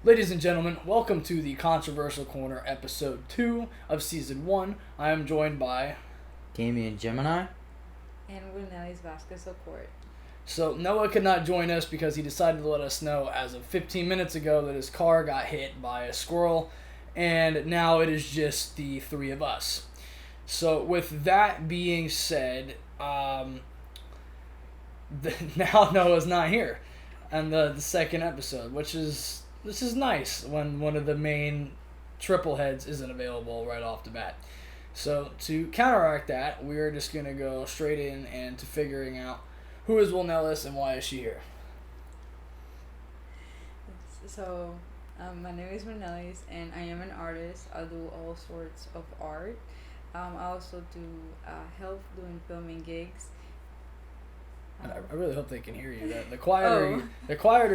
Ladies and gentlemen, welcome to the Controversial Corner, episode 2 of season 1. I am joined by Damien Gemini. And Winelis Vasquez Court. So Noah could not join us because he decided to let us know as of 15 minutes ago that his car got hit by a squirrel, and now it is just the three of us. So with that being said, now Noah's not here on the second episode, which is nice when one of the main triple heads isn't available right off the bat. So to counteract that, we're just going to go straight in and to figuring out who is Will Nellis and why is she here. So, my name is Winelis and I am an artist. I do all sorts of art. I also do help doing filming gigs. I really hope they can hear you. The quieter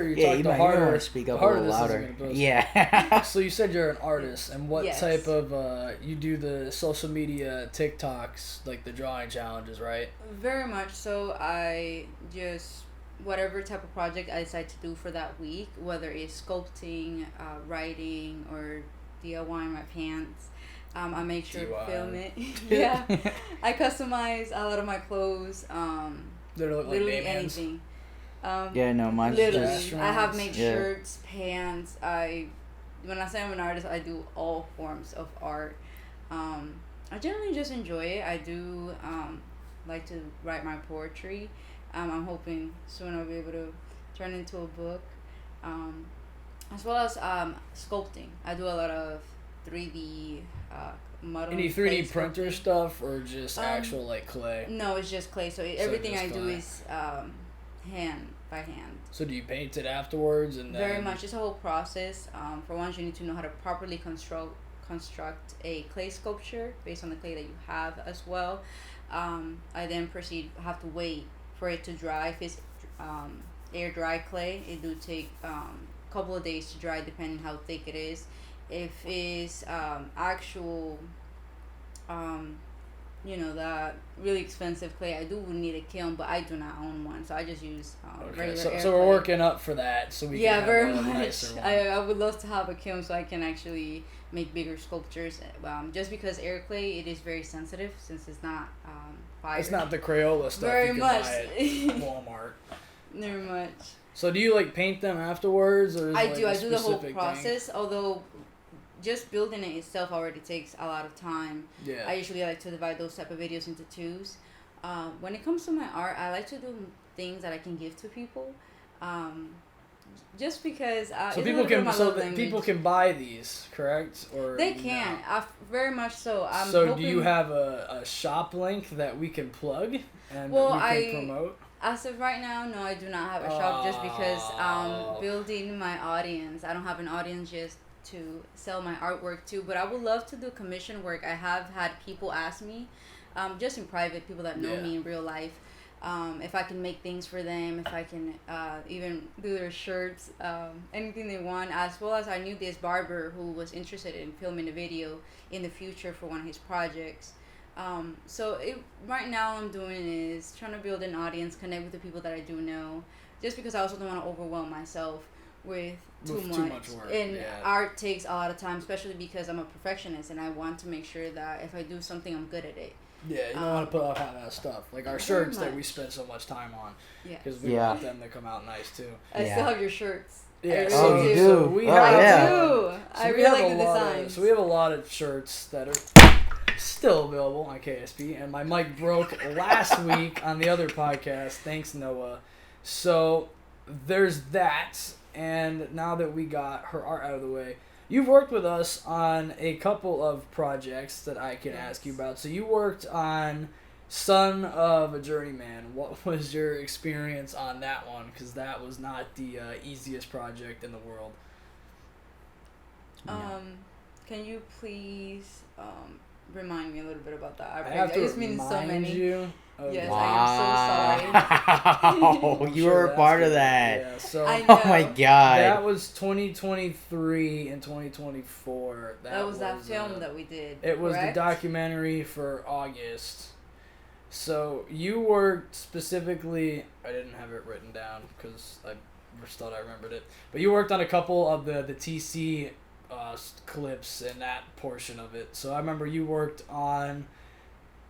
you talk, the harder. Speak up the harder a little this louder. is gonna Yeah. So you said you're an artist, and what Yes. type of you do the social media TikToks, like the drawing challenges, right? Very much so. I just, whatever type of project I decide to do for that week, whether it's sculpting, writing, or DIY my pants, I make sure to film it. Yeah. I customize a lot of my clothes. Literally anything. Mine's Literally, just... I have made shirts, pants. When I say I'm an artist, I do all forms of art. I generally just enjoy it. I do like to write my poetry. I'm hoping soon I'll be able to turn into a book. As well as sculpting. I do a lot of 3D modeling. Any 3D printer sculpting. stuff or just actual like clay? No, it's just clay. So everything just I do clay. is hand by hand. So do you paint it afterwards and then? Very much. It's a whole process. For one, you need to know how to properly construct a clay sculpture based on the clay that you have as well. I then have to wait for it to dry. If it's air dry clay, it do take a couple of days to dry depending how thick it is. If it's actual, that really expensive clay, I do need a kiln, but I do not own one, so I just use regular air So we're clay. working up for that, so we can have very a much. nicer one. I would love to have a kiln so I can actually make bigger sculptures. Just because air clay, it is very sensitive since it's not fire. It's not the Crayola stuff Very you can much. buy at Walmart. Very much. So do you like paint them afterwards, or is I it, like, do. a I do the whole specific process. Although, just building it itself already takes a lot of time. thing? Yeah. I usually like to divide those type of videos into twos. When it comes to my art, I like to do things that I can give to people. Just because So people can buy these, correct? Or they can. no? Very much so. So do you have a shop link that we can plug and we can promote? As of right now, no, I do not have a shop just because I'm building my audience. I don't have an audience just to sell my artwork to, but I would love to do commission work. I have had people ask me, just in private, people that know me in real life, if I can make things for them, if I can even do their shirts, anything they want, as well as I knew this barber who was interested in filming a video in the future for one of his projects. Right now I'm doing is trying to build an audience, connect with the people that I do know, just because I also don't want to overwhelm myself with too much work. And art takes a lot of time, especially because I'm a perfectionist and I want to make sure that if I do something, I'm good at it. Yeah, you don't want to put off half-ass stuff. Like our shirts that we spend so much time on. Yeah. Because we want them to come out nice, too. I still have your shirts. Yeah. Oh, you do? So we have, I do. So I we really have like a the lot designs. So we have a lot of shirts that are still available on KSP. And my mic broke last week on the other podcast. Thanks, Noah. So there's that. And now that we got her art out of the way, you've worked with us on a couple of projects that I can ask you about. So you worked on Son of a Journeyman. What was your experience on that one? Because that was not the easiest project in the world. Can you please remind me a little bit about that? I have to just mean so remind many. you. Yes, Wow. I am so sorry. You were a part of that. Yeah, so I know. Oh my god. that was 2023 and 2024. That was that film that we did. It was correct? the documentary for August. So you worked specifically. I didn't have it written down because I just thought I remembered it. But you worked on a couple of the TC clips and that portion of it. So I remember you worked on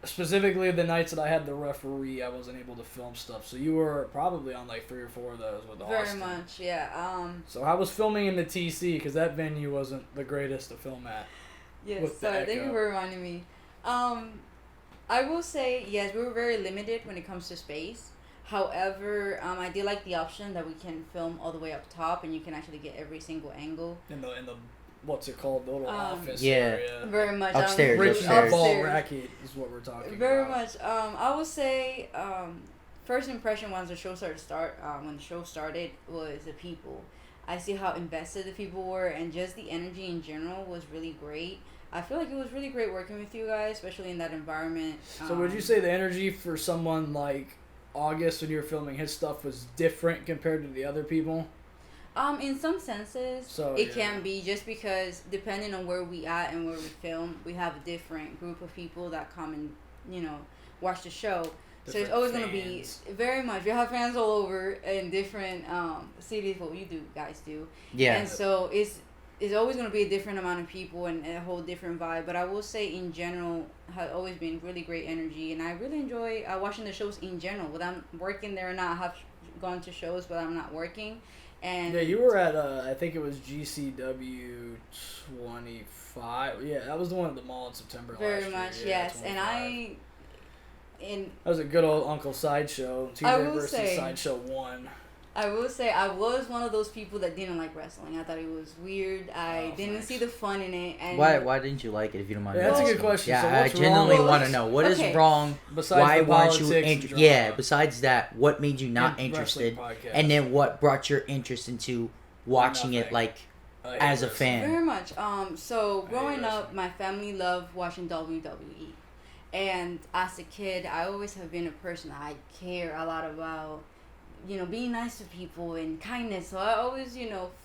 specifically the nights that I had the referee. I wasn't able to film stuff. So you were probably on like 3 or 4 of those with Austin. Very much, yeah. So how was filming in the TC? Because that venue wasn't the greatest to film at. Yes, sorry. Thank you for reminding me. I will say, yes, we were very limited when it comes to space. However, I did like the option that we can film all the way up top and you can actually get every single angle. In the what's it called? The little office yeah. area. Very much. Upstairs. Upstairs. Ball racket is what we're talking very about. Much. I would say, first impression when the show started was the people. I see how invested the people were, and just the energy in general was really great. I feel like it was really great working with you guys, especially in that environment. So would you say the energy for someone like August when you were filming his stuff was different compared to the other people? In some senses, it can be, just because depending on where we at and where we film, we have a different group of people that come and, watch the show. So it's always going to be very much. You have fans all over in different cities, what you guys do. Yeah. And so it's always going to be a different amount of people and a whole different vibe. But I will say, in general, has always been really great energy. And I really enjoy watching the shows in general. Whether I'm working there or not, I have gone to shows, but I'm not working. And yeah, you were at, I think it was GCW 25. Yeah, that was the one at the mall in September very last year. much, Yeah, yes. 25. And that was a good old Uncle Sideshow. Tuesday versus say, Sideshow 1. I will say I was one of those people that didn't like wrestling. I thought it was weird. I didn't see the fun in it. And why didn't you like it, if you don't mind? Yeah, that's a good question. Yeah, so I genuinely want to know what is wrong. Besides why the weren't you politics besides that, what made you not interested? And then what brought your interest into watching it, like, as a fan? Very much. So growing up, my family loved watching WWE. And as a kid, I always have been a person I care a lot about, being nice to people and kindness. So I always,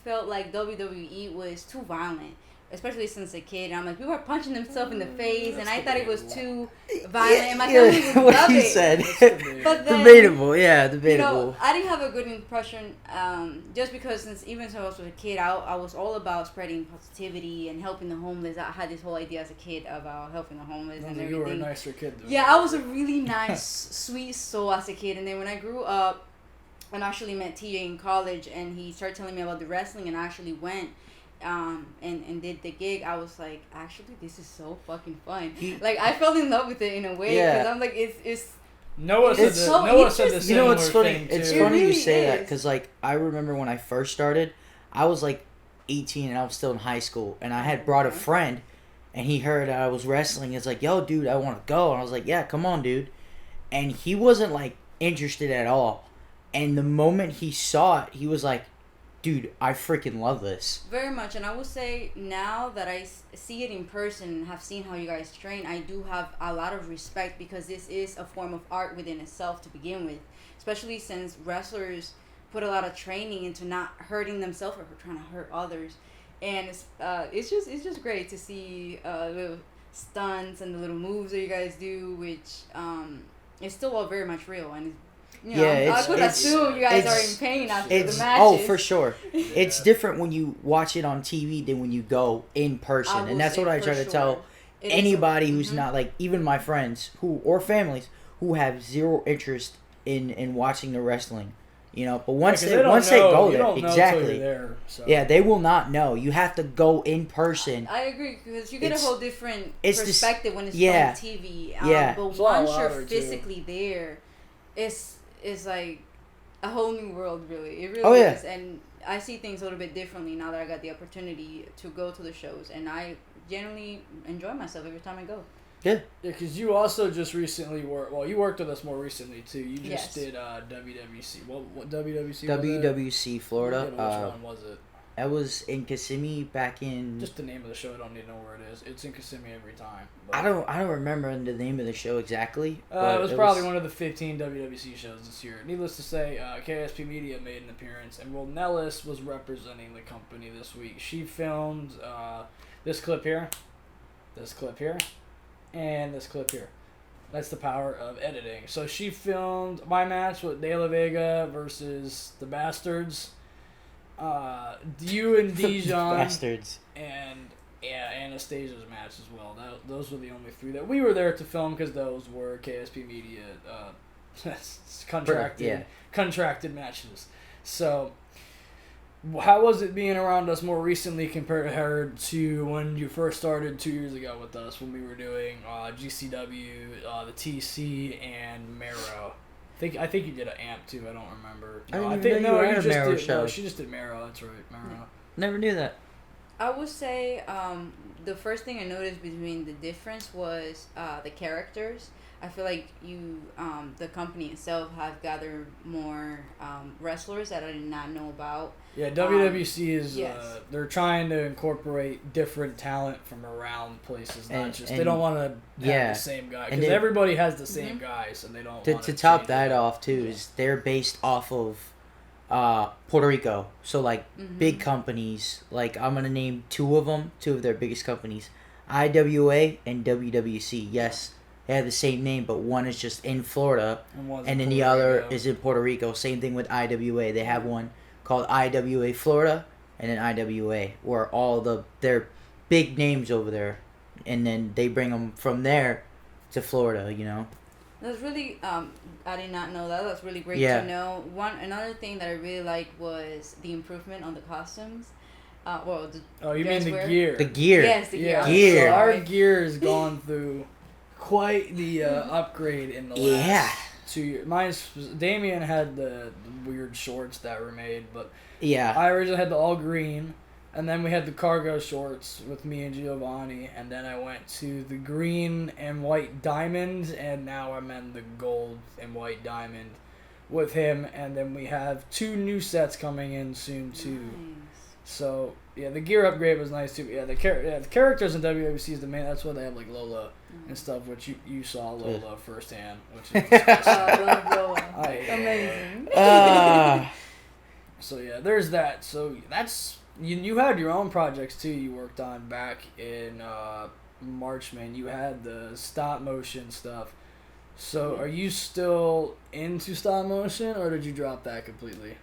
felt like WWE was too violent, especially since a kid. And I'm like, people are punching themselves in the face, and I thought it was too violent. And my family would what love you it. said. But then, debatable, yeah, debatable. I didn't have a good impression, just because since I was a kid, I was all about spreading positivity and helping the homeless. I had this whole idea as a kid about helping the homeless and everything. You were a nicer kid, though. Yeah, I was a really nice, sweet soul as a kid. And then when I grew up, and actually met TJ in college, and he started telling me about the wrestling, and I actually went and did the gig. I was like, actually, this is so fucking fun. Like, I fell in love with it in a way, because I'm like, it's Noah said the same. You know what's funny? Thing it's too. funny really you say is. that, because like I remember when I first started, I was like 18 and I was still in high school, and I had brought a friend, and he heard I was wrestling. It's like, yo, dude, I want to go, and I was like, yeah, come on, dude. And he wasn't like interested at all. And the moment he saw it, he was like, dude, I freaking love this. Very much. And I will say, now that I see it in person and have seen how you guys train, I do have a lot of respect, because this is a form of art within itself to begin with. Especially since wrestlers put a lot of training into not hurting themselves or trying to hurt others. And it's just great to see the stunts and the little moves that you guys do, which is still all very much real. And I could assume you guys are in pain after the matches. Oh, for sure. It's different when you watch it on TV than when you go in person. And that's what I try to tell anybody who's not, like, even my friends or families who have zero interest in watching the wrestling. But once they go there, exactly. There, so. Yeah, they will not know. You have to go in person. I agree, because you get a whole different perspective when it's on TV. But once you're physically there, it's like a whole new world, really. It really is. And I see things a little bit differently now that I got the opportunity to go to the shows, and I generally enjoy myself every time I go. Yeah. Yeah, because you also just recently you worked with us more recently, too. You just did WWC. What WWC was WWC Florida. Which one was it? That was in Kissimmee back in... Just the name of the show. I don't need to know where it is. It's in Kissimmee every time. I don't remember the name of the show exactly. It was probably one of the 15 WWC shows this year. Needless to say, KSP Media made an appearance, and Will Nellis was representing the company this week. She filmed this clip here, and this clip here. That's the power of editing. So she filmed my match with De La Vega versus the Bastards. You and Dijon Bastards. and Anastasia's match as well. Those were the only 3 that we were there to film because those were KSP Media contracted matches. So, how was it being around us more recently compared to when you first started 2 years ago with us when we were doing GCW, the TC, and Marrow? I think you did an AMP too. I don't remember. She just did Marrow. That's right, Marrow. Never knew that. I would say the first thing I noticed between the difference was the characters. I feel like the company itself have gathered more wrestlers that I did not know about. Yeah, WWC is yes. They're trying to incorporate different talent from around places, they don't want to have the same guy because everybody has the same guys, and they don't. To top that off too is they're based off of Puerto Rico, so like big companies. Like I'm gonna name 2 of their biggest companies, IWA and WWC. Yes. They have the same name, but one is just in Florida, and then the other is in Puerto Rico. Same thing with IWA. They have one called IWA Florida, and then IWA, where all their big names over there, and then they bring them from there to Florida. That's really I did not know that. That's really great to know. Another thing that I really liked was the improvement on the costumes. You mean the gear? The gear. Yes, the gear. Gear. So our gear has gone through quite the upgrade in the last 2 years. Damien had the weird shorts that were made, but I originally had the all green, and then we had the cargo shorts with me and Giovanni, and then I went to the green and white diamond, and now I'm in the gold and white diamond with him, and then we have 2 new sets coming in soon too. Nice. So the gear upgrade was nice too. The characters in WWC is the main. That's why they have like Lola and stuff, which you saw Lola firsthand, which is I love Lola. Amazing. So there's that. So that's you had your own projects too. You worked on back in Marchman. You had the stop motion stuff. So are you still into stop motion, or did you drop that completely?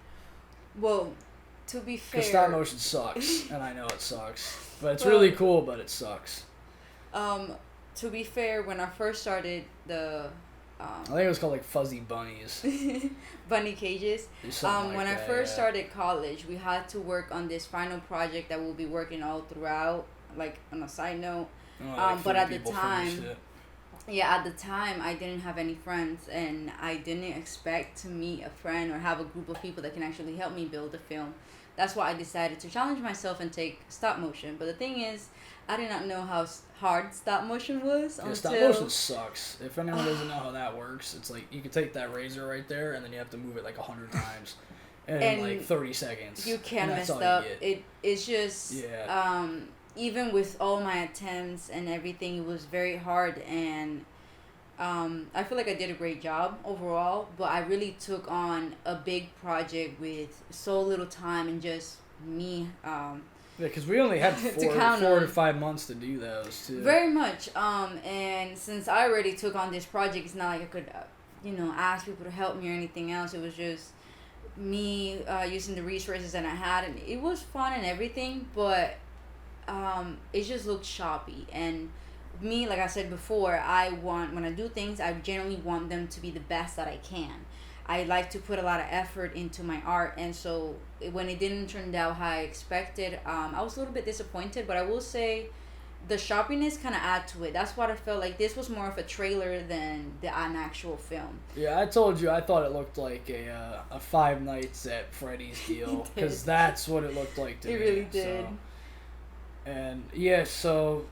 Well, to be fair, because stop motion sucks, and I know it sucks, but it's really cool, but it sucks. To be fair, when I first started I think it was called like Fuzzy Bunnies. Bunny Cages. When I first started college, we had to work on this final project that we'll be working all throughout, like on a side note. But at the time, I didn't have any friends, and I didn't expect to meet a friend or have a group of people that can actually help me build a film. That's why I decided to challenge myself and take stop motion. But the thing is, I did not know how hard stop motion was until... Stop motion sucks. If anyone doesn't know how that works, it's like you can take that razor right there, and then you have to move it like 100 times in like 30 seconds. You can't mess up. It's just... even with all my attempts and everything, it was very hard, and I feel like I did a great job overall, but I really took on a big project with so little time and just me. Because we only had 4 to 5 months to do those too. Very much. And since I already took on this project, it's not like I could, ask people to help me or anything else. It was just me using the resources that I had, and it was fun and everything, but it just looked choppy. And me, like I said before, when I do things, I generally want them to be the best that I can. I like to put a lot of effort into my art, and so when it didn't turn out how I expected, I was a little bit disappointed, but I will say the choppiness kind of add to it. That's what I felt like. This was more of a trailer than an actual film. Yeah, I told you I thought it looked like a Five Nights at Freddy's deal, because that's what it looked like to me. It really did. And so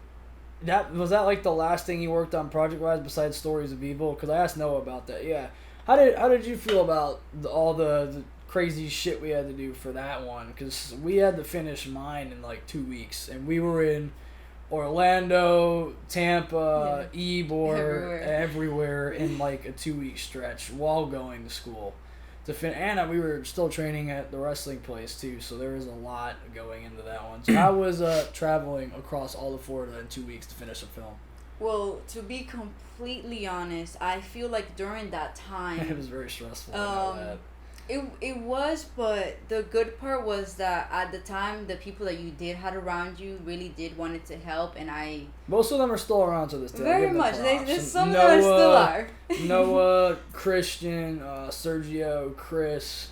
was that like the last thing you worked on project-wise besides Stories of Evil? Because I asked Noah about that. Yeah. How did you feel about all the crazy shit we had to do for that one? Because we had to finish mine in like 2 weeks, and we were in Orlando, Tampa, Ybor, everywhere in like a 2-week stretch while going to school. And we were still training at the wrestling place too, so there was a lot going into that one. So how was traveling across all of Florida in 2 weeks to finish a film? Well, to be completely honest, I feel like during that time... it was very stressful. I know that. It was, but the good part was that at the time, the people that you did had around you really did wanted to help, and I... Most of them are still around to this day. Very much. There's some that still are. Noah, Christian, Sergio, Chris,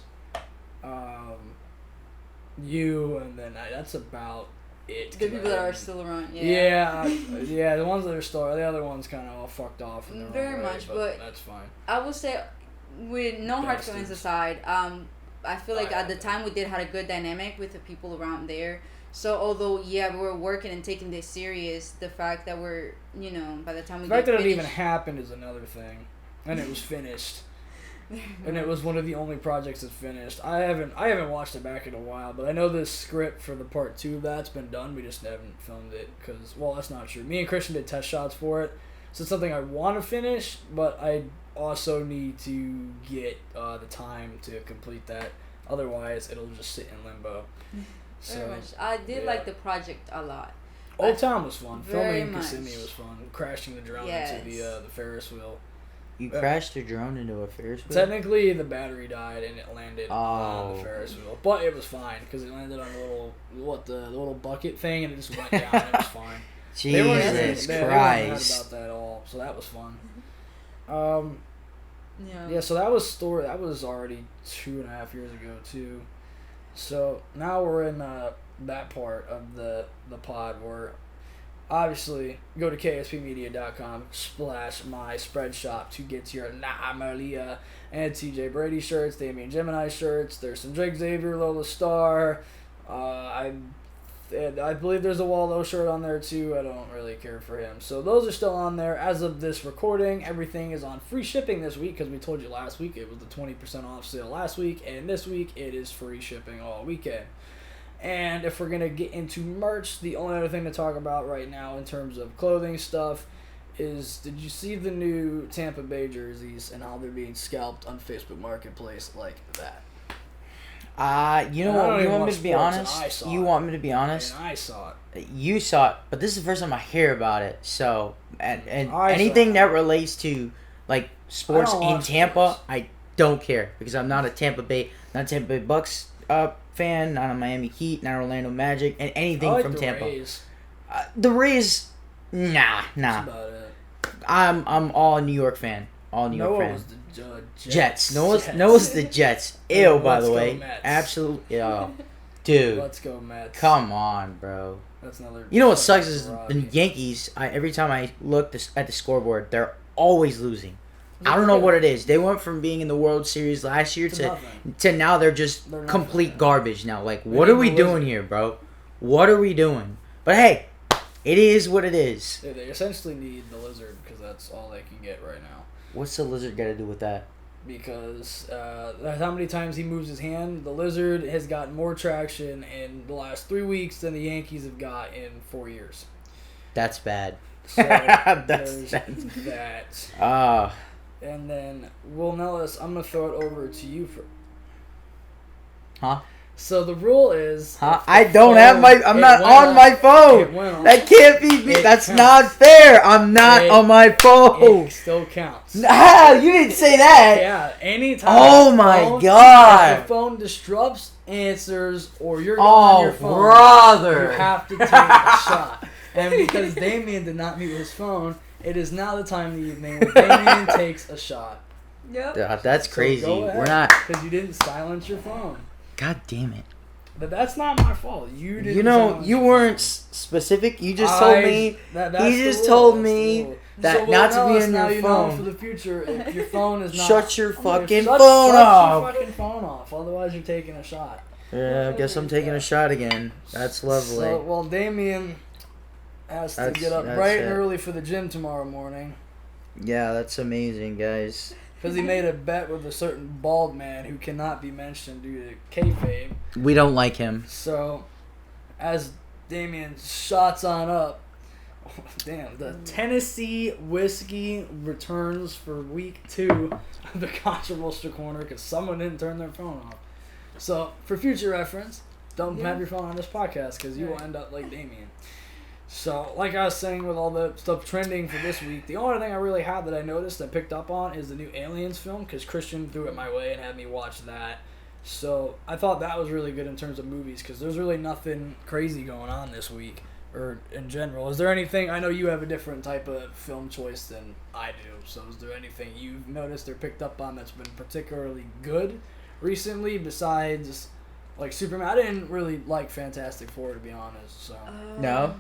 you, and then that's about it. The people that are still around, yeah. Yeah, the ones that are still, the other ones kind of all fucked off. In their own way, but that's fine. I will say, with no hard feelings aside, I feel like at the time we did had a good dynamic with the people around there. So although we were working and taking this serious, the fact that we're by the time we the fact that it even happened is another thing, and it was finished. And it was one of the only projects that finished. I haven't watched it back in a while, but I know the script for the part 2 of that's been done. We just haven't filmed it because, well, that's not true. Me and Christian did test shots for it, so it's something I want to finish, but I also need to get the time to complete that. Otherwise, it'll just sit in limbo. Very much. I did like the project a lot. Old Town was fun. Filming in Kissimmee was fun. Crashing the drone into the Ferris wheel. You crashed a drone into a Ferris wheel? Technically, the battery died and it landed on the Ferris wheel. But it was fine because it landed on the little bucket thing and it just went down and it was fine. Jesus Christ. They weren't mad about that at all. So that was fun. Yeah, so that was already 2.5 years ago, too. So now we're in that part of the pod where... Obviously, go to kspmedia.com/my-spread-shop to get your Nah Malia and TJ Brady shirts, Damian Gemini shirts. There's some Drake Xavier, Lola Star. I believe there's a Waldo shirt on there too. I don't really care for him. So those are still on there. As of this recording, everything is on free shipping this week because we told you last week it was the 20% off sale last week. And this week it is free shipping all weekend. And if we're going to get into merch, the only other thing to talk about right now in terms of clothing stuff is, did you see the new Tampa Bay jerseys and how they're being scalped on Facebook Marketplace like that? You know what? You want me to be honest? You want me to be honest? And I saw it. You saw it, but this is the first time I hear about it. So, and anything that relates to like sports in Tampa, I don't care because I'm not a Tampa Bay Bucks fan, not a Miami Heat, not Orlando Magic, and anything from Tampa. Rays. The Rays, nah. That's about it. I'm all New York fan. All New York fan. Was the Jets. Noah's the Jets. Ew, by the way. Absolutely. Dude. Let's go Mets. Come on, bro. That's another. You know what sucks is the Yankees. Every time I look at the scoreboard, they're always losing. I don't know what it is. They went from being in the World Series last year to now they're just complete garbage now. Like, what are we doing here, bro? What are we doing? But hey, it is what it is. Yeah, they essentially need the Lizard because that's all they can get right now. What's the Lizard got to do with that? Because how many times he moves his hand, the Lizard has gotten more traction in the last 3 weeks than the Yankees have got in 4 years. That's bad. So that's that. And then, well, Nellis, I'm going to throw it over to you for... Huh? So the rule is... I don't have my... I'm not on my phone. That can't be me. That's not fair. I'm not on my phone. It still counts. Nah, you didn't say that. Yeah, anytime. Oh my God. If the phone disrupts answers or you're on your phone, brother, you have to take a shot. And because Damien did not mute his phone, it is now the time of the evening where Damien takes a shot. Yep. That's crazy. So we're not... Because you didn't silence your phone. God damn it. But that's not my fault. You didn't. You know, you weren't specific. You just told me. He just told me that not to be on your phone. For the future, if your phone is not. Shut your fucking phone off. Shut your fucking phone off. Otherwise, you're taking a shot. Yeah, I guess I'm taking a shot again. That's lovely. So, well, Damien has to get up bright and early for the gym tomorrow morning. Yeah, that's amazing, guys. Because he made a bet with a certain bald man who cannot be mentioned due to kayfabe. We don't like him. So, as Damien shots on up, the Tennessee whiskey returns for week 2 of the controversial corner because someone didn't turn their phone off. So, for future reference, don't have your phone on this podcast because you will end up like Damien. So, like I was saying with all the stuff trending for this week, the only thing I really have that I noticed and picked up on is the new Aliens film, because Christian threw it my way and had me watch that. So, I thought that was really good in terms of movies, because there's really nothing crazy going on this week, or in general. Is there anything, I know you have a different type of film choice than I do, so is there anything you've noticed or picked up on that's been particularly good recently, besides, like, Superman? I didn't really like Fantastic Four, to be honest, so... No?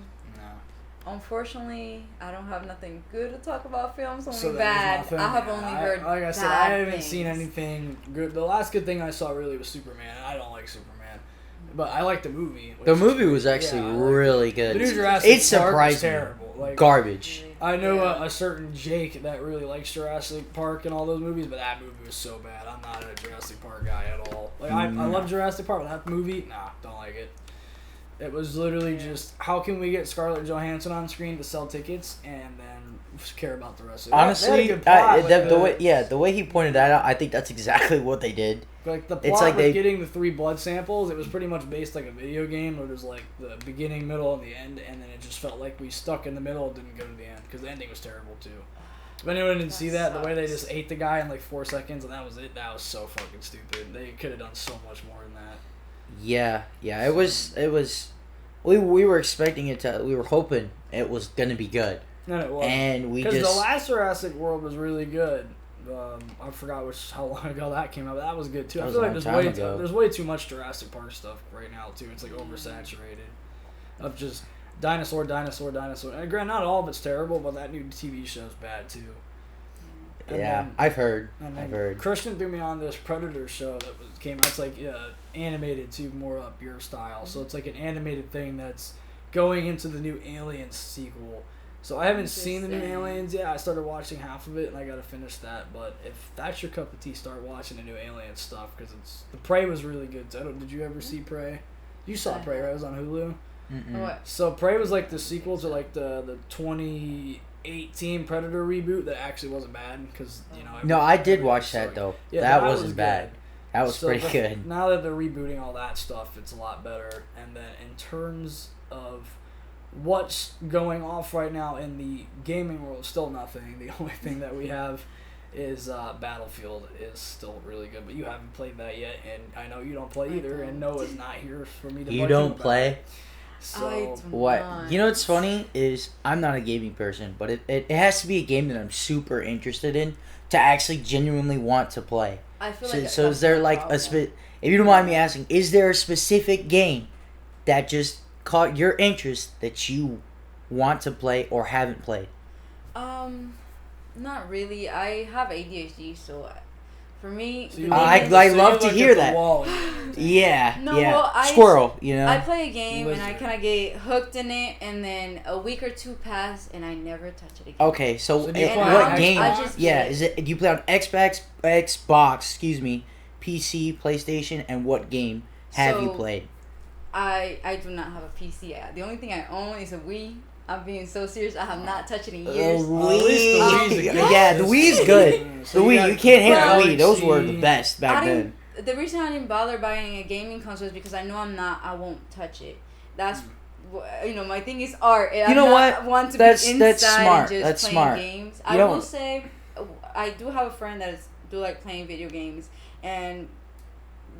Unfortunately, I don't have nothing good to talk about films. Only So bad. I have only heard. Like I said, bad I haven't things. seen anything good. The last good thing I saw really was Superman. I don't like Superman, but I like the movie. The movie was actually really good. The new Jurassic It's Park was surprising. terrible. Like, Garbage. I know a certain Jake that really likes Jurassic Park and all those movies, but that movie was so bad. I'm not a Jurassic Park guy at all. Like I love Jurassic Park, but that movie, don't like it. It was literally just, how can we get Scarlett Johansson on screen to sell tickets and then care about the rest of it? Honestly, They had a good plot, the way he pointed that out, I think that's exactly what they did. Like the plot It's like with getting the 3 blood samples, it was pretty much based like a video game where there's like the beginning, middle, and the end, and then it just felt like we stuck in the middle and didn't go to the end, because the ending was terrible too. If anyone didn't see that, the way they just ate the guy in like 4 seconds and that was it, that was so fucking stupid. They could have done so much more than that. Yeah, it was. We were expecting it to. We were hoping it was gonna be good. No, it wasn't. And we because just. the last Jurassic World was really good. I forgot how long ago that came out, but that was good too. I feel like there's way too much Jurassic Park stuff right now too. It's like oversaturated of just dinosaur. And granted, not all of it's terrible, but that new TV show's bad too. I've heard. Christian threw me on this Predator show that came out. It's like animated too, more up your style. So it's like an animated thing that's going into the new Aliens sequel. So I haven't seen the new Aliens yet. I started watching half of it, and I gotta finish that. But if that's your cup of tea, start watching the new Alien stuff, because the Prey was really good. Did you ever see Prey? You saw Prey, right? It was on Hulu. What? So Prey was like the sequel to like the 2018 Predator reboot that actually wasn't bad, because No, I did watch that though. Yeah, that wasn't bad. That was pretty good. Now that they're rebooting all that stuff, it's a lot better. And then in terms of what's going off right now in the gaming world, still nothing. The only thing that we have is Battlefield is still really good, but you haven't played that yet, and I know you don't play either, and Noah's not here for me to You don't play? So what? You know what's funny is I'm not a gaming person, but it has to be a game that I'm super interested in to actually genuinely want to play. I feel like so is there like if you don't mind me asking, is there a specific game that just caught your interest that you want to play or haven't played? Not really. I have ADHD, so for me, I love to hear that. Yeah, no, yeah. Well, Squirrel, I play a game and I kind of get hooked in it, and then a week or two pass and I never touch it again. Okay, so what game? Is it? Do you play on Xbox, PC, PlayStation, and what game have you played? I do not have a PC. The only thing I own is a Wii. I'm being so serious. I have not touched it in years. The Wii is good. The Wii, you can't handle the Wii. Those were the best back then. The reason I didn't bother buying a gaming console is because I know I won't touch it. That's, my thing is art. You know what? I want to be inside that's smart. and just playing games. I will say, I do have a friend that do like playing video games, and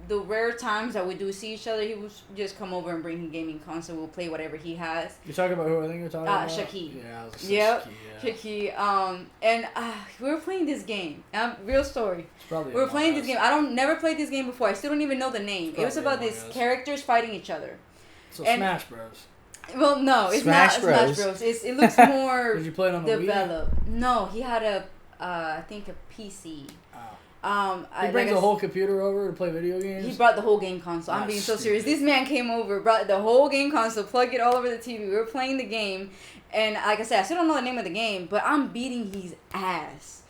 the rare times that we do see each other, he will just come over and bring his gaming console. We'll play whatever he has. You're talking about who I think you're talking about? Shaki. Yeah, Shaki. And we were playing this game. Real story. We were playing this game. Never played this game before. I still don't even know the name. It was about these characters fighting each other. So Smash Bros. Well, no, it's not Smash Bros. It looks more Did you play it on the developed. Wii? No, he had I think a PC. He brings a whole computer over to play video games? He brought the whole game console. I'm being so serious. This man came over, brought the whole game console, plugged it all over the TV. We were playing the game, and like I said, I still don't know the name of the game, but I'm beating his ass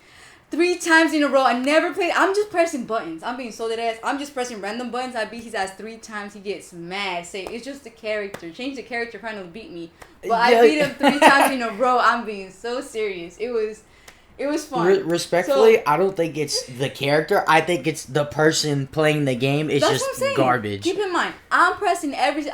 3 times in a row. I never played. I'm just pressing buttons. I'm being so dead ass. I'm just pressing random buttons. I beat his ass 3 times. He gets mad. Say it's just the character. Change the character, trying to beat me. But I beat him 3 times in a row. I'm being so serious. It It was fun. Respectfully, So- I don't think it's the character. I think it's the person playing the game. It's That's what I'm just saying. garbage. Keep in mind, I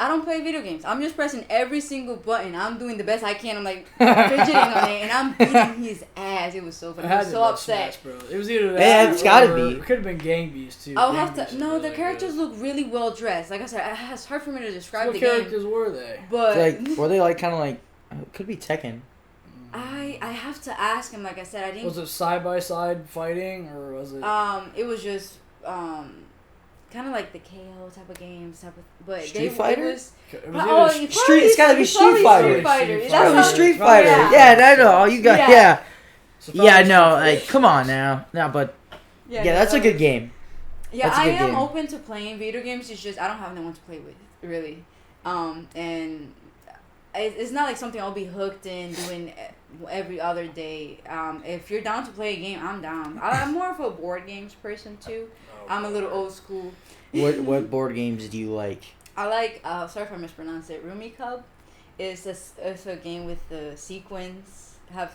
don't play video games. I'm just pressing every single button. I'm doing the best I can. I'm like fidgeting on it, and I'm beating his ass. It was so funny. I was so upset. Smash, bro. It was either that. Yeah, it's gotta or be. It could have been Gang Beasts too. I'll Gang have Beasts to. was No, the really characters good. look really well dressed. Like I said, it's hard for me to describe What the characters game. were they? But Like, were they like kind of like? It could be Tekken. I have to ask him. Like I said, I didn't. Was it side by side fighting or was it? It was just kind of like the KO type of games, but Street Fighter? It was, It oh, was it Street- it's gotta be Street Fighter. Street Fighter. Street That's Fighter. how- Street Right. Fighter. Yeah. I know. You got Yeah. So Yeah, probably no, Street like Fighter. come on now. No, but yeah, that's a good game. Yeah, That's a I good am game. open to playing video games. It's just I don't have no one to play with, really. And it's not like something I'll be hooked in doing every other day. If you're down to play a game, I'm down. I'm more of a board games person too. I'm a little old school. What board games do you like? I like. Sorry if I mispronounced it. Rumi Cub is a game with the sequence. You have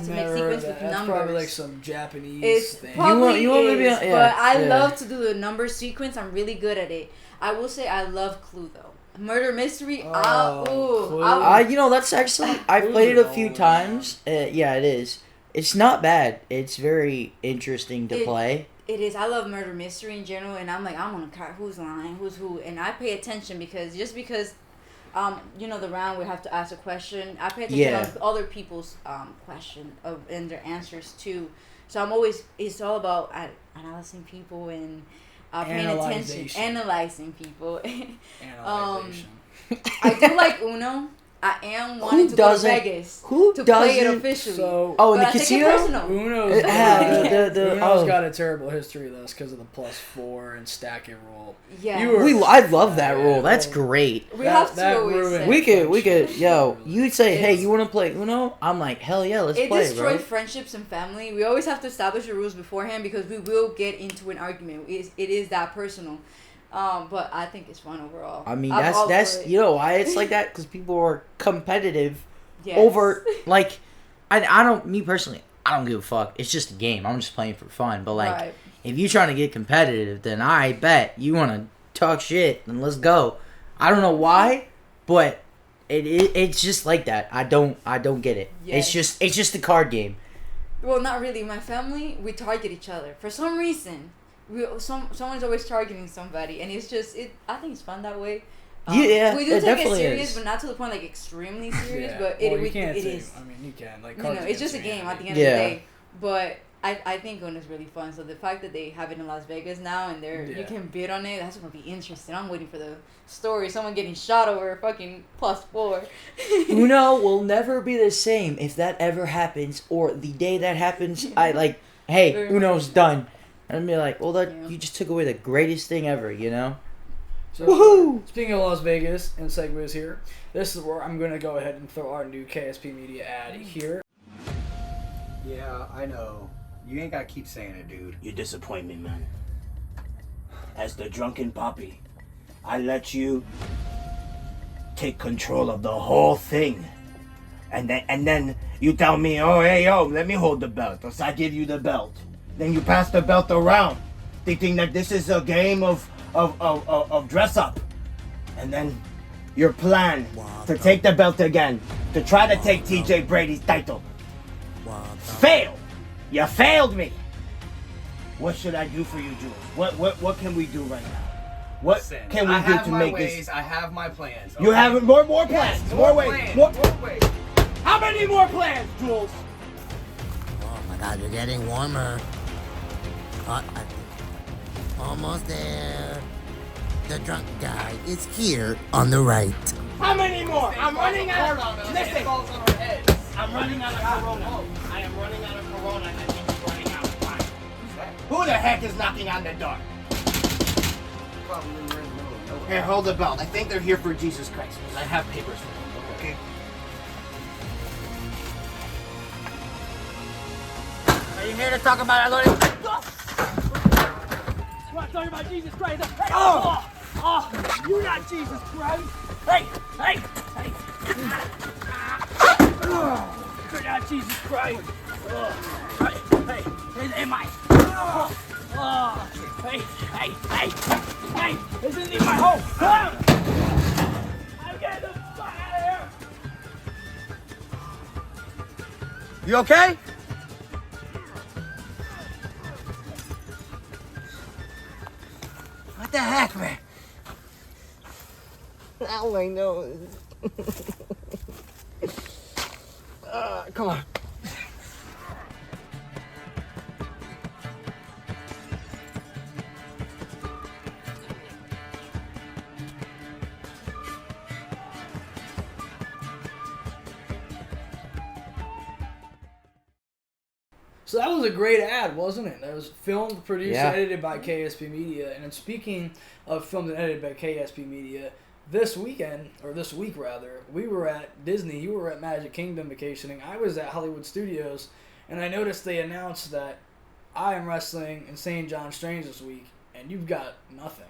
to make sequence with That's numbers. probably like some Japanese It's thing. probably You want me to be is, on- yeah, but I yeah. love to do the number sequence. I'm really good at it. I will say I love Clue though. Murder mystery. Clue. You know, that's actually I Clues played it are a few always times. Yeah, it is. It's not bad. It's very interesting to play. It is. I love murder mystery in general, and I'm like, I want to who's lying, who's who, and I pay attention because the round we have to ask a question. I pay attention on other people's question and their answers too. So I'm always. It's all about analyzing people and paying attention, analyzing people. Analyzation. I do like Uno. I am wanting to go to Vegas to play it officially. So, in the I take it casino? personal. Uno's got a terrible history with us because of the +4 and stack and roll. Yeah. I love that rule. That's great. We have to always ruined say. We could, you'd say, hey, you want to play Uno? I'm like, hell yeah, let's It play, destroys bro. friendships and family. We always have to establish the rules beforehand because we will get into an argument. It is that personal. But I think it's fun overall. I mean, I'm all that's for it. you know why it's like that? Because people are competitive Yes. over, like, I don't, me personally, I don't give a fuck. It's just a game. I'm just playing for fun. But, like, Right. if you're trying to get competitive, then I bet you want to talk shit, then let's go. I don't know why, but it's just like that. I don't get it. Yes. It's just a card game. Well, not really. My family, we target each other for some reason. Someone's always targeting somebody, and it's just I think it's fun that way. Yeah, we do it take it definitely serious, is. but not to the point like extremely serious. Yeah. But Well, it you can't it say- is. I mean, you can. Like, You cards know, it's against just a game at the humanity. end of the day. But I think Uno is really fun. So the fact that they have it in Las Vegas now and you can bid on it, that's gonna be interesting. I'm waiting for the story. Someone getting shot over a fucking +4. Uno will never be the same if that ever happens, or the day that happens, I like, hey, Very Uno's much. done. And I'd be like, well, Yeah. you just took away the greatest thing ever, you know? So, Woohoo! Speaking of Las Vegas and segues here, this is where I'm going to go ahead and throw our new KSP Media ad here. Yeah, I know. You ain't gotta keep saying it, dude. You disappoint me, man. As the drunken poppy, I let you take control of the whole thing. And then you tell me, oh, hey, yo, let me hold the belt. So I give you the belt. Then you pass the belt around, thinking that this is a game of dress up. And then your plan to take the belt again, to try to take TJ Brady's title, failed. You failed me. What should I do for you, Jules? What can we do right now? What Listen, can we I do have to my make ways, this? I have my plans. You okay? have more plans. Yes, more ways. plans, More. more ways. How many more plans, Jules? Oh my God, you're getting warmer. Almost there. The drunk guy is here on the right. How many more? I'm running out of. Listen, Falls on our heads. I'm running out of Corona. I am running out of Corona, and I think you're running out of time. Who the heck is knocking on the door? Probably in the middle of nowhere. Here, hold the belt. I think they're here for Jesus Christ, because I have papers for them. Okay. Are you here to talk about our Lord? What, talking about Jesus Christ? Hey, Oh! oh, you're not Jesus Christ. Hey! Hey! Hey! You're not Jesus Christ. Hey, Mike. Hey, this isn't my home. Come on. I'm getting the fuck out of here. You okay? What the heck, man? Ow, my nose. Come on. So that was a great ad, wasn't it? That was filmed, produced, Yeah. edited by KSP Media. And then speaking of filmed and edited by KSP Media, this week rather, we were at Disney. You were at Magic Kingdom vacationing. I was at Hollywood Studios, and I noticed they announced that I am wrestling in St. John Strange this week, and you've got nothing.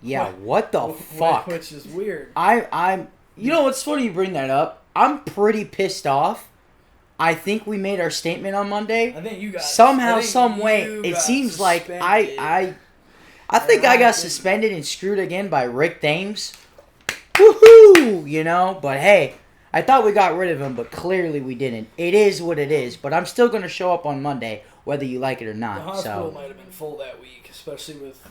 Yeah, what the fuck? Which is weird. I'm. You know what's funny? You bring that up. I'm pretty pissed off. I think we made our statement on Monday. I think you got somehow, some way. It seems like I think I got suspended and screwed again by Rick Thames. Woohoo! You know, but hey, I thought we got rid of him, but clearly we didn't. It is what it is. But I'm still gonna show up on Monday, whether you like it or not. The hospital So might have been full that week, especially with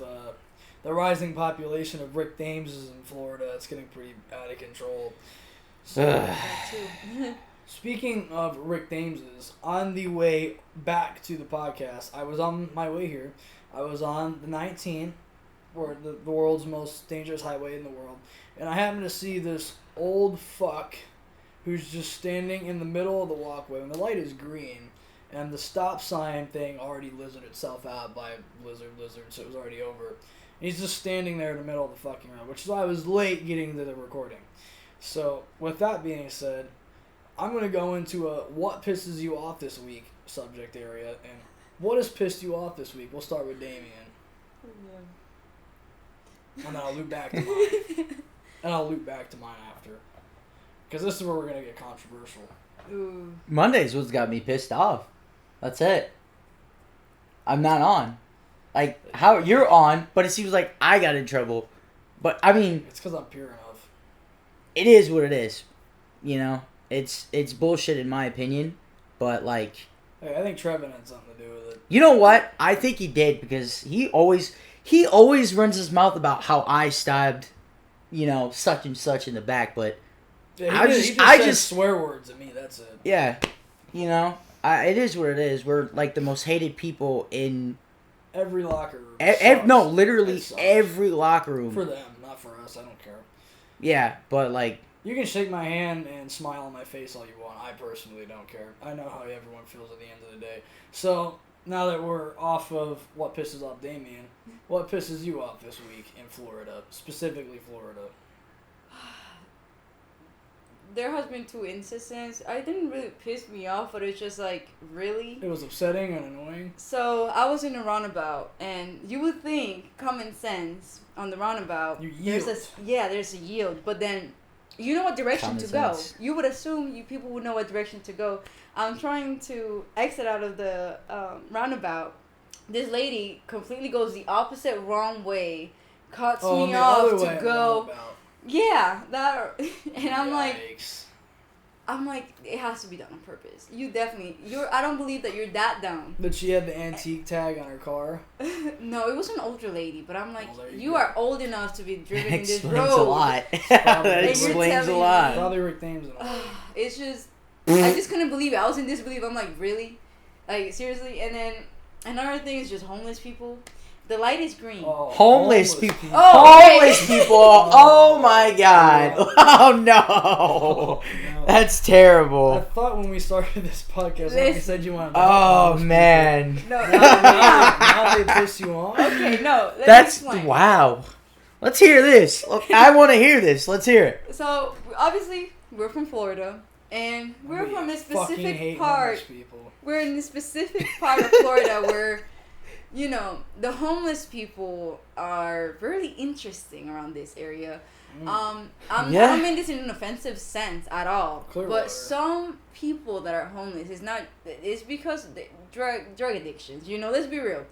the rising population of Rick Thameses in Florida. It's getting pretty out of control. So, speaking of Rick Thameses, on the way back to the podcast, I was on my way here. I was on the 19, or the world's most dangerous highway in the world, and I happened to see this old fuck who's just standing in the middle of the walkway when the light is green, and the stop sign thing already lizarded itself out by lizard, so it was already over. And he's just standing there in the middle of the fucking road, which is why I was late getting to the recording. So, with that being said, I'm going to go into a what pisses you off this week subject area. And what has pissed you off this week? We'll start with Damien. And then I'll loop back to mine. After. Because this is where we're going to get controversial. Ooh. Monday's what's got me pissed off. That's it. I'm not on. Like, how you're on, but it seems like I got in trouble. But, I mean... It's because I'm pure enough. It is what it is. You know? It's bullshit in my opinion. But, like... Hey, I think Trevin had something to do with it. You know what? I think he did because he always runs his mouth about how I stabbed, you know, such and such in the back, but... Yeah, he just swear words at me, that's it. Yeah. You know? it is what it is. We're, like, the most hated people in... Every locker room. No, literally every locker room. For them, not for us. I don't care. Yeah, but like... You can shake my hand and smile on my face all you want. I personally don't care. I know how everyone feels at the end of the day. So, now that we're off of what pisses off Damien, what pisses you off this week in Florida? Specifically Florida. There has been 2 instances. I didn't really piss me off, but it's just like, really? It was upsetting and annoying. So, I was in a roundabout, and you would think, common sense, on the roundabout, You yield. there's a yield, but then you know what direction Common to sense. go. You would assume people would know what direction to go. I'm trying to exit out of the roundabout. This lady completely goes the opposite wrong way, cuts me off to go. Yeah, that, and I'm like, it has to be done on purpose. I don't believe that you're that dumb. But she had the antique tag on her car. No, it was an older lady, but I'm like, Well, you are old enough to be driven in this road. Explains a lot. That explains a lot. Probably Rick Thames. It's just, I just couldn't believe it. I was in disbelief. I'm like, really? Like, seriously? And then another thing is just homeless people. The light is green. Oh, Homeless people. Oh, Homeless people. Oh my god. Oh no. That's I terrible. thought when we started this podcast, when you said you wanted to Oh man. No. now they piss you off? Okay, no. Let me That's explain. wow. Let's hear this. I want to hear this. Let's hear it. So, obviously, we're from Florida, and we're from a fucking specific hate part. homeless people. We're in a specific part of Florida where you know, the homeless people are really interesting around this area. I don't mean this in an offensive sense at all. But some people that are homeless, it's because of the drug addictions. You know, let's be real.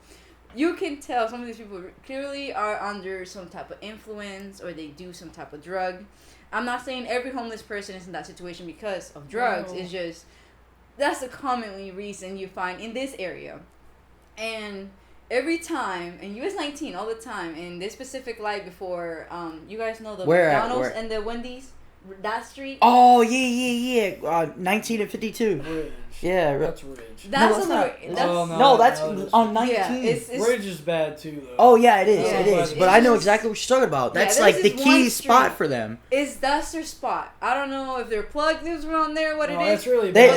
You can tell some of these people clearly are under some type of influence or they do some type of drug. I'm not saying every homeless person is in that situation because of drugs. No. It's just, that's a commonly reason you find in this area. And every time, in US 19 all the time, in this specific light before, you guys know the McDonald's and the Wendy's, that street? Oh, yeah. 19 and 52. Ridge. Yeah. That's Ridge. That's that's on 19. Yeah, Ridge is bad too, though. Oh, yeah, it is. It is. But I know exactly what you're talking about. That's like the key spot for them. That's their spot. I don't know if their plug lives around there, what it is. That's really bad.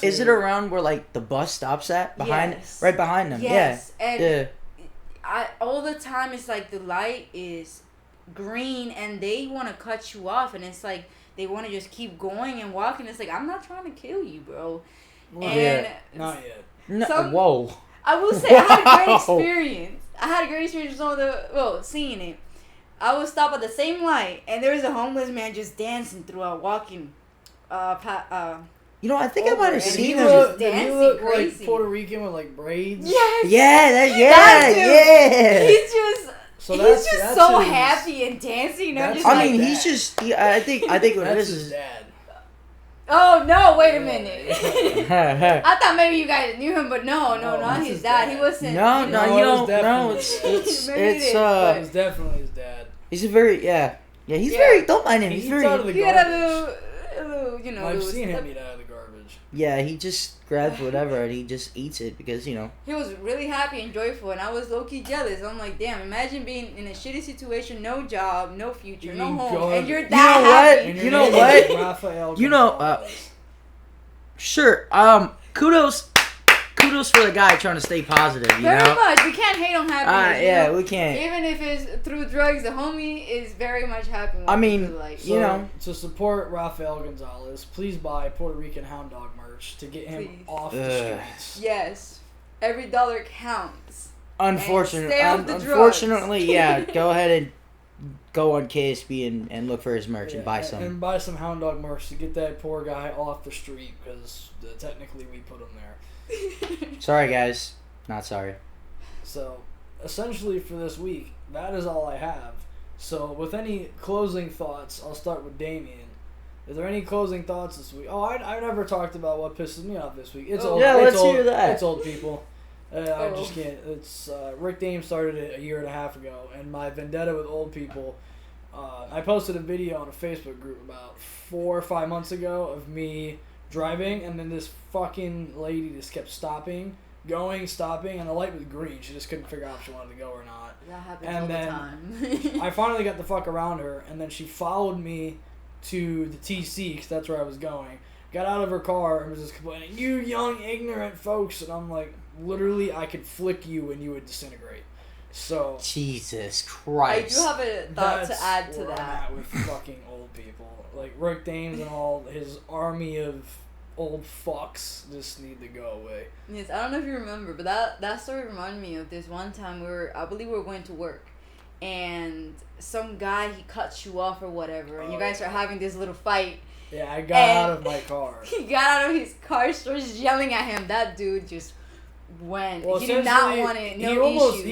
Is it around where like the bus stops at? Right behind them. Yes. Yeah. And all the time it's like the light is green and they want to cut you off, and it's like they want to just keep going and walking. It's like, I'm not trying to kill you, bro. Not yet. Whoa. I will say I had a great experience. Seeing it. I would stop at the same light and there was a homeless man just dancing throughout, walking you know, I think I might have seen him. He looked like Puerto Rican with like braids. Yes. Yeah. He's just that's so happy and dancing. I think what it is his dad. Oh no! Wait a minute. I thought maybe you guys knew him, but no, not his dad. He wasn't. It's definitely his dad. He's a very He's very. Don't mind him. He's very. Out of the garbage. I've seen him eat out of the garbage. Yeah, he just grabs whatever and he just eats it because, you know. He was really happy and joyful, and I was low-key jealous. I'm like, damn, imagine being in a shitty situation, no job, no future, no home, and you're that happy. You know what? You know, sure, kudos for the guy trying to stay positive, you know? Very much. We can't hate on happiness. Yeah, we can't. Even if it's through drugs, the homie is very much happy. I mean, you know. To support Rafael Gonzalez, please buy Puerto Rican Hound Dog merch to get him off the streets. Yes. Every dollar counts. Unfortunately, go ahead and go on KSP and look for his merch and buy some. And buy some Hound Dog merch to get that poor guy off the street because technically we put him there. Sorry, guys. Not sorry. So, essentially for this week, that is all I have. So, with any closing thoughts, I'll start with Damien. Is there any closing thoughts this week? Oh, I never talked about what pisses me off this week. It's old. Yeah, let's old, hear that. It's old people. I just can't. It's Rick Dame started it a year and a half ago, and my vendetta with old people. I posted a video on a Facebook group about 4 or 5 months ago of me driving, and then this fucking lady just kept stopping, and the light was green. She just couldn't figure out if she wanted to go or not. That happens all the time. I finally got the fuck around her, and then she followed me to the TC, because that's where I was going. Got out of her car and was just complaining, "You young, ignorant folks." And I'm like, literally, I could flick you and you would disintegrate. So Jesus Christ. I do have a thought to add to that. I'm at with fucking old people. Like, Rick Dames and all his army of old fucks just need to go away. Yes, I don't know if you remember, but that story reminded me of this one time I believe we were going to work, and some guy, he cuts you off or whatever, and you guys are having this little fight. Yeah, I got out of my car. He got out of his car, starts yelling at him. That dude just went. Well, he did not want it. He almost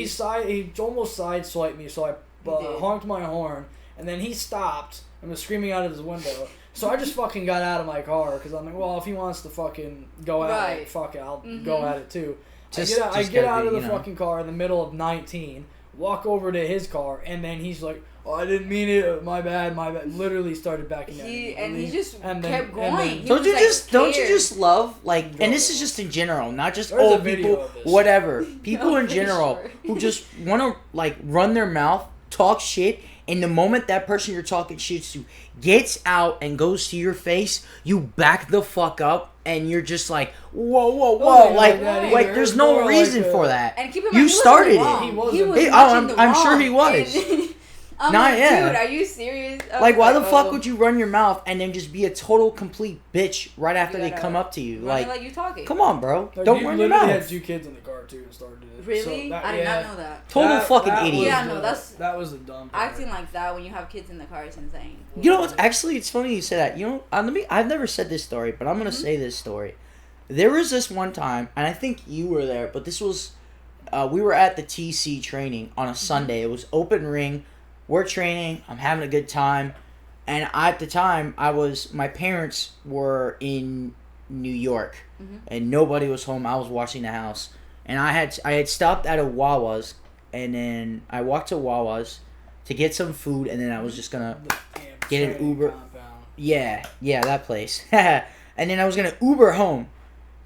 sideswiped me, so I honked my horn, and then he stopped and was screaming out of his window. So I just fucking got out of my car because I'm like, well, if he wants to fucking go at it, fuck it, I'll go at it too. I get out of the fucking car in the middle of 19, walk over to his car, and then he's like, "Oh, I didn't mean it. My bad. Literally started backing down. He just kept going. Don't you just love, like, and this is just in general, not just old people, whatever. People in general who just want to, like, run their mouth, talk shit, and the moment that person you're talking shit to gets out and goes to your face, you back the fuck up, and you're just like, whoa, like there's no reason for that. And keep in mind, you started it. I'm sure he was. I'm Nah, like, yeah. dude, are you serious? I Like, was why the fuck oh. would you run your mouth and then just be a total complete bitch right after You they gotta come up to you? Run it Like, you talking. come on, bro. Like, Don't you run your literally mouth. had 2 kids in the car too and started it. Really? So that, I did yeah, not know that. Total fucking was idiot. Yeah, no, the- that's- that was the dumb part. Acting like that when you have kids in the car is insane. You know what's actually? It's funny you say that. You know, I've never said this story, but I'm gonna Mm-hmm. say this story. There was this one time, and I think you were there, but this was, we were at the TC training on a Sunday. It was open ring. We're training. I'm having a good time, and at the time, my parents were in New York, and nobody was home. I was watching the house, and I had stopped at a Wawa's, and then I walked to Wawa's to get some food, and then I was just gonna get an Uber. Compound. Yeah, that place. And then I was gonna Uber home,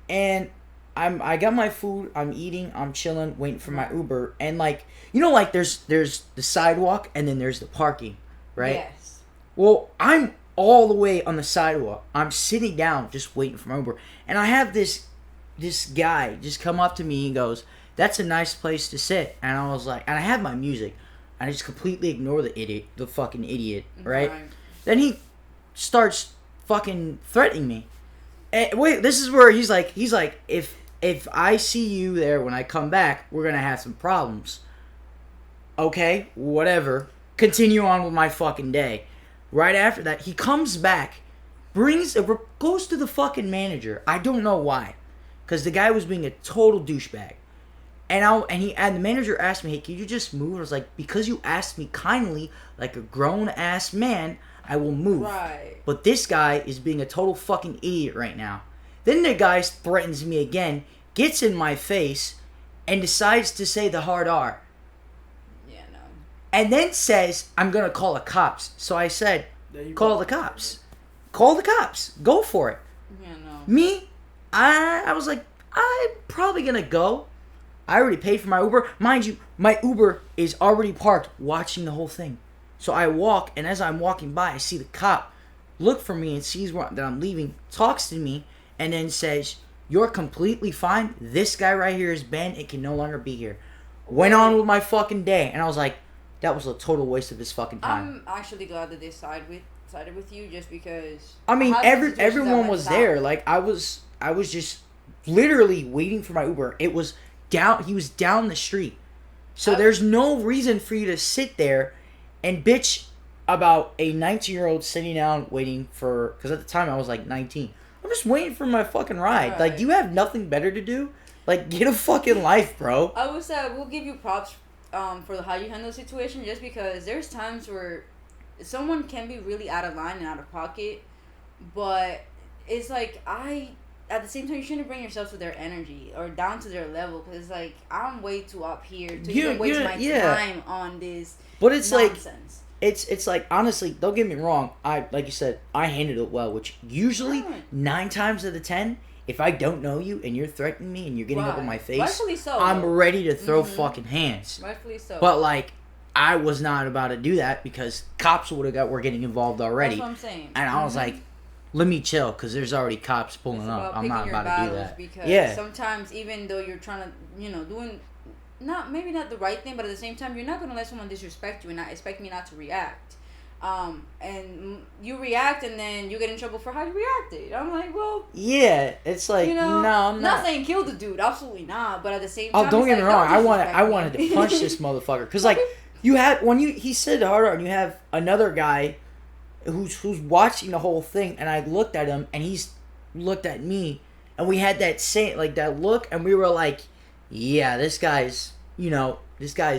and I got my food. I'm eating. I'm chilling, waiting for my Uber. And like like there's the sidewalk and then there's the parking, right? Yes. Well, I'm all the way on the sidewalk. I'm sitting down, just waiting for my Uber, and I have this guy just come up to me and goes, "That's a nice place to sit." And I was like, and I have my music, and I just completely ignore the fucking idiot, right? Then he starts fucking threatening me. And wait, this is where he's like, if I see you there when I come back, we're gonna have some problems. Okay, whatever. Continue on with my fucking day. Right after that, he comes back, goes to the fucking manager. I don't know why, because the guy was being a total douchebag. And the manager asked me, "Hey, can you just move?" I was like, "Because you asked me kindly, like a grown ass man, I will move." Right. But this guy is being a total fucking idiot right now. Then the guy threatens me again, gets in my face, and decides to say the hard R. Yeah, no. And then says, "I'm gonna call the cops." So I said, Yeah, you "Call called the it. cops. Call the cops. Go for it." Yeah, no. Me, I was like, I'm probably gonna go. I already paid for my Uber. Mind you, my Uber is already parked watching the whole thing. So I walk, and as I'm walking by, I see the cop look for me and sees that I'm leaving, talks to me, and then says, "You're completely fine. This guy right here is banned. It can no longer be here." Went on with my fucking day, and I was like, that was a total waste of his fucking time. I'm actually glad that they sided with you just because. I mean, have situations that everyone went was south. there. Like I was just literally waiting for my Uber. It was down. He was down the street, so there's no reason for you to sit there and bitch about a 19-year-old sitting down waiting for. Because at the time I was like 19. I'm just waiting for my fucking ride. Right. Like, do you have nothing better to do? Like, get a fucking life, bro. I would say we'll give you props for how you handle the situation, just because there's times where someone can be really out of line and out of pocket, but it's like at the same time, you shouldn't bring yourself to their energy or down to their level, because like I'm way too up here to even waste my time on this But it's nonsense. It's like, honestly, don't get me wrong. Like you said, I handled it well, which usually Right. 9 times out of 10, if I don't know you and you're threatening me and you're getting up in my face, Rightfully so. I'm ready to throw fucking hands. Rightfully so. But like, I was not about to do that because cops were getting involved already, That's what I'm saying. and I was like, let me chill because there's already cops pulling It's up. about I'm not picking your about to do battles, that. because Yeah. sometimes even though you're trying to, doing maybe not the right thing, but at the same time, you're not gonna let someone disrespect you and not expect me not to react. And you react, and then you get in trouble for how you reacted. I'm like, well, Yeah, it's like, no, I'm not. saying kill the dude, absolutely not. But at the same time, Oh, don't it's get me like, wrong. don't I wanted disrespect me. to punch this motherfucker because like you had he said hard on. You have another guy who's watching the whole thing, and I looked at him, and he's looked at me, and we had that same that look, and we were like, yeah, this guy's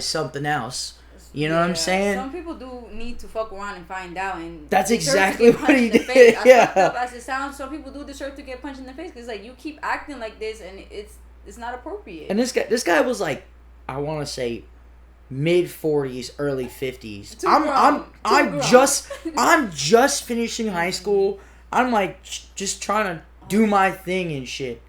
something else. You know what I'm saying? Some people do need to fuck around and find out, and That's deserve to exactly get what punched he in the did, face. As yeah. fucked up as it sounds, some people do deserve to get punched in the face, because like you keep acting like this, and it's not appropriate. And this guy was like, I want to say mid 40s, early 50s. I'm just finishing high school. I'm like just trying to do my thing and shit.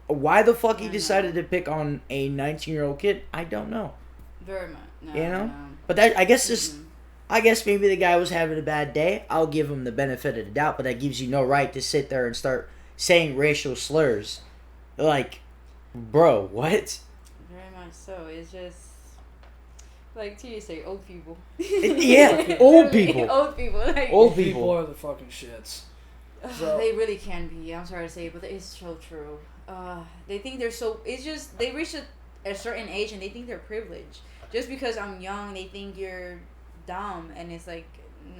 Why the fuck he decided to pick on a 19-year-old kid, I don't know. Very much. No, You know? no. But that I guess maybe the guy was having a bad day. I'll give him the benefit of the doubt, but that gives you no right to sit there and start saying racial slurs. Like, bro, what? Very much so. It's just Like T say, old people. Yeah, old people. Old people. Like, Old People people. are the fucking shits. So- They really can be. I'm sorry to say it, but it's so true. They think they're so. It's just they reach a certain age and they think they're privileged. Just because I'm young, they think you're dumb, and it's like,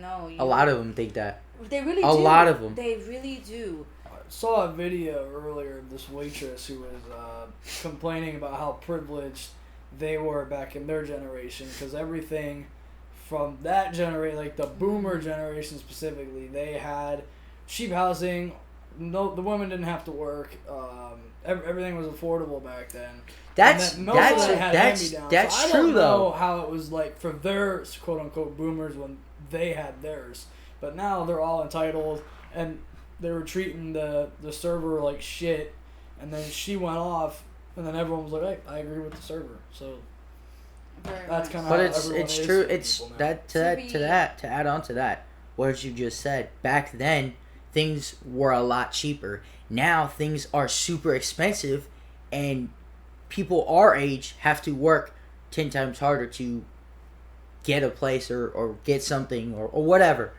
no. A lot of them think that. They really A do. lot of 'em. They really do. I saw a video earlier of this waitress who was complaining about how privileged they were back in their generation because everything from that generation, like the boomer generation specifically, they had cheap housing. No, the women didn't have to work. Everything was affordable back then. That's And then most of them had hand-me-downs. that's So I true don't know though. how it was like for their quote unquote boomers when they had theirs, but now they're all entitled and they were treating the server like shit, and then she went off, and then everyone was like, "Hey, I agree with the server." So Very that's much. kind of But how it's everyone it's is true. for It's people now. that to add on to that, what you just said. Back then, things were a lot cheaper. Now things are super expensive, and people our age have to work 10 times harder to get a place or get something or whatever.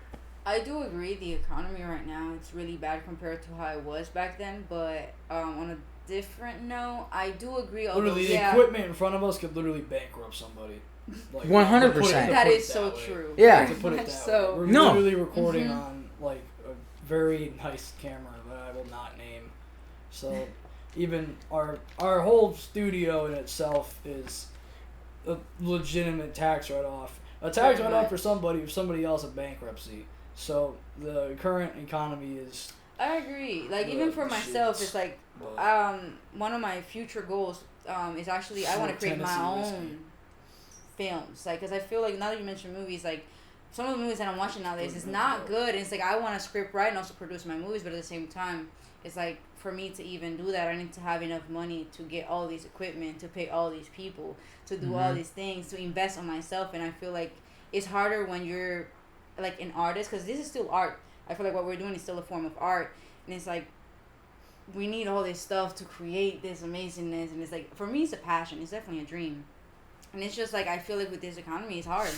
I do agree the economy right now it's really bad compared to how it was back then, but on a different note, I do agree. Although, Literally, the yeah, equipment in front of us could literally bankrupt somebody. Like, 100%. to put that it is so way. true. Yeah. To put it Much that so. way. We're No. literally recording Mhm. on like a very nice camera that I will not name. So even our whole studio in itself is a legitimate tax write-off. A tax Very write-off much. for somebody else in bankruptcy. So the current economy is. I agree. Like The even for myself, shits. it's like But one of my future goals is actually I want to create my Tennessee whiskey. own films. Like, cause I feel like now that you mentioned movies, like some of the movies that I'm watching nowadays is not good. And it's like I want to script write and also produce my movies, but at the same time, it's like for me to even do that, I need to have enough money to get all these equipment, to pay all these people, to do all Mhm. these things, to invest on myself. And I feel like it's harder when you're like an artist, because this is still art. I feel like what we're doing is still a form of art, and it's like we need all this stuff to create this amazingness. And it's like for me, it's a passion. It's definitely a dream, and it's just like I feel like with this economy, it's hard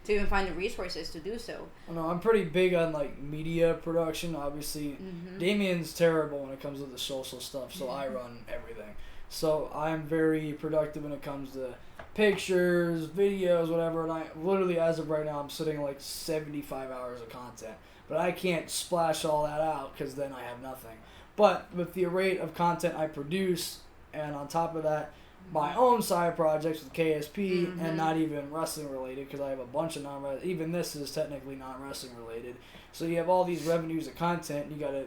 to even find the resources to do so. I know I'm pretty big on like media production. Obviously, Mm-hmm. Damien's terrible when it comes to the social stuff, so I run everything. So I'm very productive when it comes to pictures, videos, whatever. And I literally, as of right now, I'm sitting like 75 hours of content. But I can't splash all that out because then I have nothing. But with the rate of content I produce, and on top of that, my own side projects with KSP, Mhm. and not even wrestling related, because I have a bunch of non-wrestling. Even this is technically non-wrestling related. So you have all these revenues of content, and you got to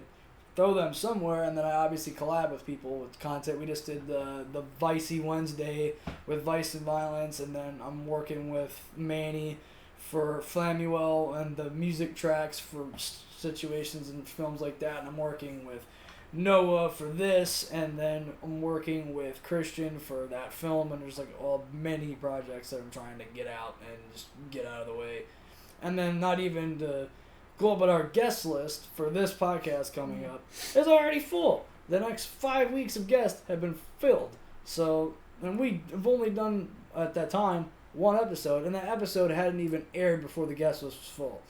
throw them somewhere. And then I obviously collab with people with content. We just did the Vicey Wednesday with Vice and Violence, and then I'm working with Manny for Flamuel and the music tracks for situations and films like that. And I'm working with Noah for this, and then I'm working with Christian for that film. And there's like many projects that I'm trying to get out and just get out of the way. And then not even to go, but our guest list for this podcast coming up is already full. The next 5 weeks of guests have been filled. So, and we have only done at that time one episode, and that episode hadn't even aired before the guest list was full.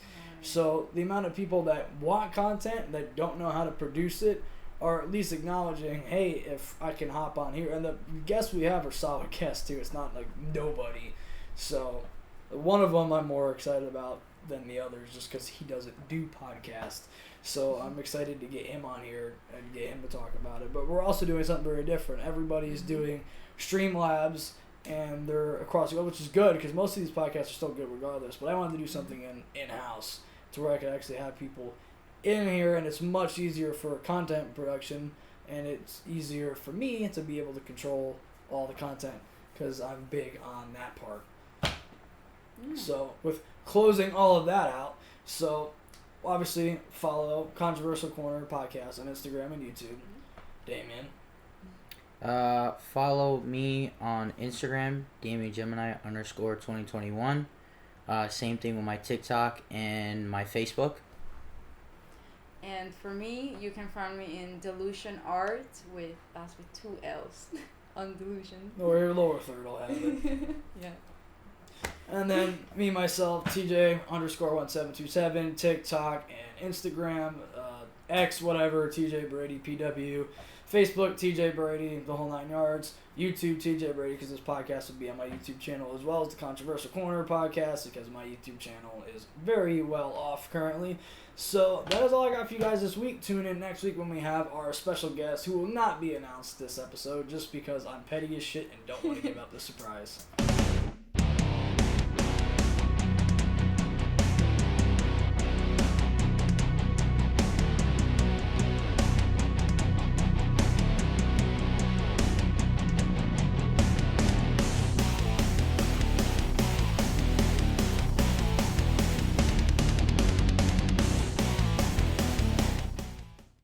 So the amount of people that want content that don't know how to produce it are at least acknowledging, hey, if I can hop on here. And the guests we have are solid guests too. It's not like nobody. So one of them I'm more excited about than the others just because he doesn't do podcasts. So I'm excited to get him on here and get him to talk about it. But we're also doing something very different. Everybody's doing Streamlabs, and they're across the globe, which is good because most of these podcasts are still good regardless. But I wanted to do something in-house to where I could actually have people in here, and it's much easier for content production, and it's easier for me to be able to control all the content because I'm big on that part. So with closing all of that out, so obviously follow Controversial Corner Podcast on Instagram and YouTube. Damien. Follow me on Instagram, DamienGemini_2021. Same thing with my TikTok and my Facebook. And for me, you can find me in Delusion Art that's with 2 L's on Delusion. Or your lower third will have it. Yeah. And And then me, myself, TJ_1727, TikTok and Instagram, X, whatever, TJ Brady, PW. Facebook, TJ Brady, the whole 9 yards. YouTube, TJ Brady, because this podcast will be on my YouTube channel, as well as the Controversial Corner podcast, because my YouTube channel is very well off currently. So that is all I got for you guys this week. Tune in next week when we have our special guest, who will not be announced this episode, just because I'm petty as shit and don't want to give up the surprise.